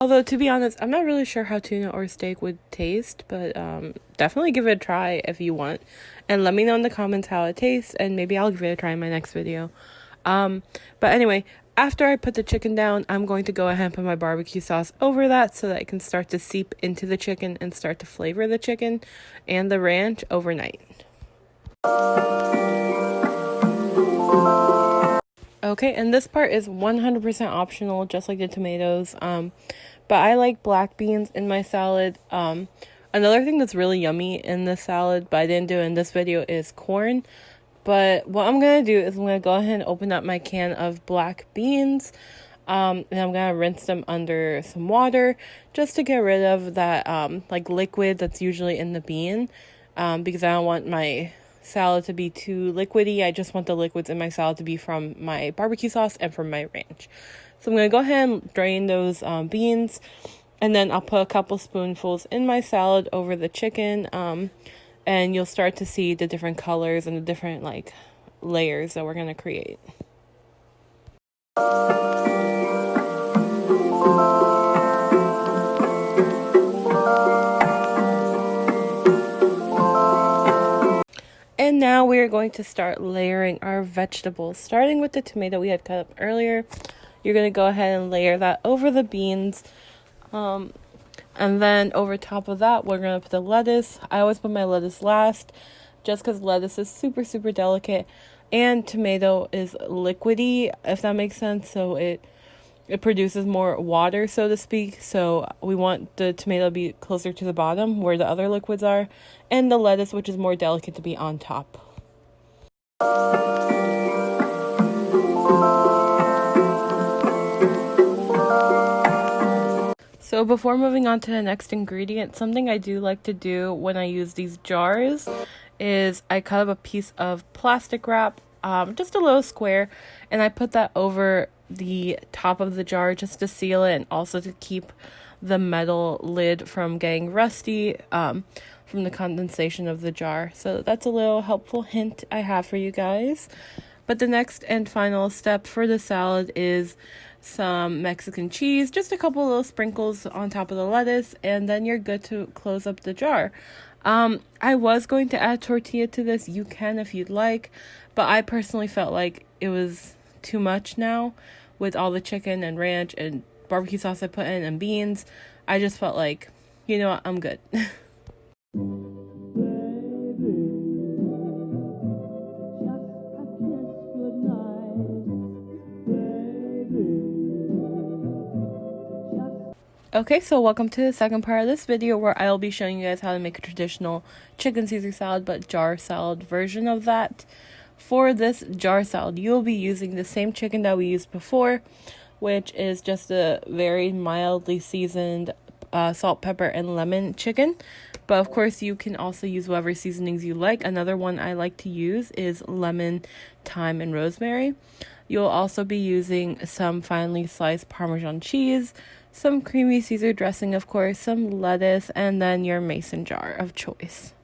Although, to be honest, I'm not really sure how tuna or steak would taste, but definitely give it a try if you want. And let me know in the comments how it tastes, and maybe I'll give it a try in my next video. But anyway, after I put the chicken down, I'm going to go ahead and put my barbecue sauce over that so that it can start to seep into the chicken and start to flavor the chicken and the ranch overnight. Okay, and this part is 100% optional, just like the tomatoes. But I like black beans in my salad. Another thing that's really yummy in this salad, but I didn't do in this video, is corn. But what I'm going to do is I'm going to go ahead and open up my can of black beans. And I'm going to rinse them under some water just to get rid of that like liquid that's usually in the bean. Because I don't want my salad to be too liquidy. I just want the liquids in my salad to be from my barbecue sauce and from my ranch. So I'm going to go ahead and drain those beans, and then I'll put a couple spoonfuls in my salad over the chicken, and you'll start to see the different colors and the different like layers that we're going to create. And now we're going to start layering our vegetables, starting with the tomato we had cut up earlier. You're going to go ahead and layer that over the beans. And then over top of that, we're going to put the lettuce. I always put my lettuce last, just because lettuce is super, super delicate. And tomato is liquidy, if that makes sense. So it produces more water, so to speak. So we want the tomato to be closer to the bottom where the other liquids are, and the lettuce, which is more delicate, to be on top. So before moving on to the next ingredient, something I do like to do when I use these jars is I cut up a piece of plastic wrap, just a little square, and I put that over the top of the jar just to seal it, and also to keep the metal lid from getting rusty from the condensation of the jar. So that's a little helpful hint I have for you guys. But the next and final step for the salad is some Mexican cheese, just a couple little sprinkles on top of the lettuce, and then you're good to close up the jar. I was going to add tortilla to this. You can if you'd like, but I personally felt like it was too much now with all the chicken and ranch and barbecue sauce I put in and beans. I just felt like, you know what, I'm good. Okay, so welcome to the second part of this video, where I'll be showing you guys how to make a traditional chicken Caesar salad, but jar salad version of that. For this jar salad, you'll be using the same chicken that we used before, which is just a very mildly seasoned salt, pepper, and lemon chicken. But of course, you can also use whatever seasonings you like. Another one I like to use is lemon, thyme, and rosemary. You'll also be using some finely sliced Parmesan cheese, some creamy Caesar dressing, of course, some lettuce, and then your mason jar of choice.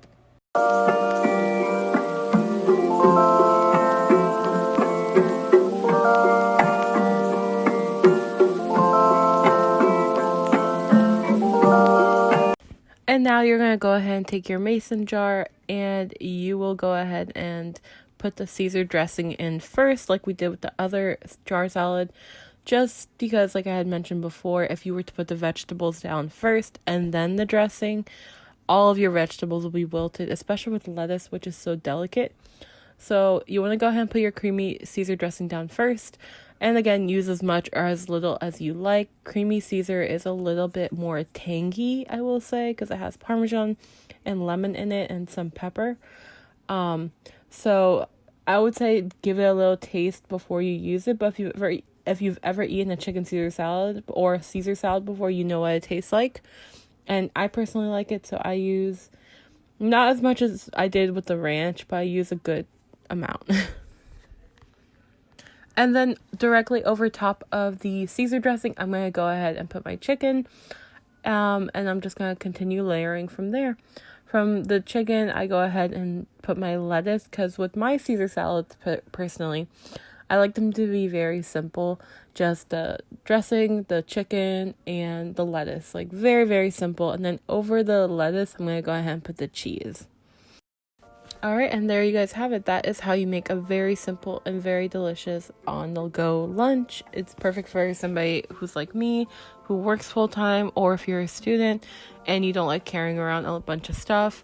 And now you're going to go ahead and take your mason jar, and you will go ahead and put the Caesar dressing in first, like we did with the other jar salad. Just because, like I had mentioned before, if you were to put the vegetables down first and then the dressing, all of your vegetables will be wilted, especially with lettuce, which is so delicate. So you want to go ahead and put your creamy Caesar dressing down first. And again, use as much or as little as you like. Creamy Caesar is a little bit more tangy, I will say, because it has Parmesan and lemon in it and some pepper. So I would say give it a little taste before you use it. But if you've ever eaten a chicken Caesar salad or a Caesar salad before, you know what it tastes like. And I personally like it, so I use not as much as I did with the ranch, but I use a good amount. And then directly over top of the Caesar dressing, I'm going to go ahead and put my chicken. And I'm just going to continue layering from there. From the chicken, I go ahead and put my lettuce, because with my Caesar salads, personally, I like them to be very simple, just the dressing, the chicken, and the lettuce, like very, very simple. And then over the lettuce, I'm going to go ahead and put the cheese. All right, and there you guys have it. That is how you make a very simple and very delicious on-the-go lunch. It's perfect for somebody who's like me, who works full-time, or if you're a student and you don't like carrying around a bunch of stuff.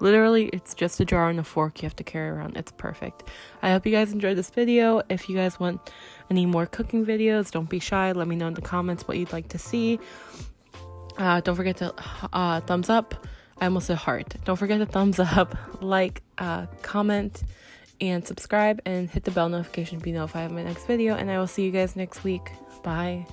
Literally, it's just a jar and a fork you have to carry around. It's perfect. I hope you guys enjoyed this video. If you guys want any more cooking videos, don't be shy. Let me know in the comments what you'd like to see. Don't forget to thumbs up. I almost said heart. Don't forget to thumbs up, like, comment, and subscribe, and hit the bell notification to be notified of my next video. And I will see you guys next week. Bye.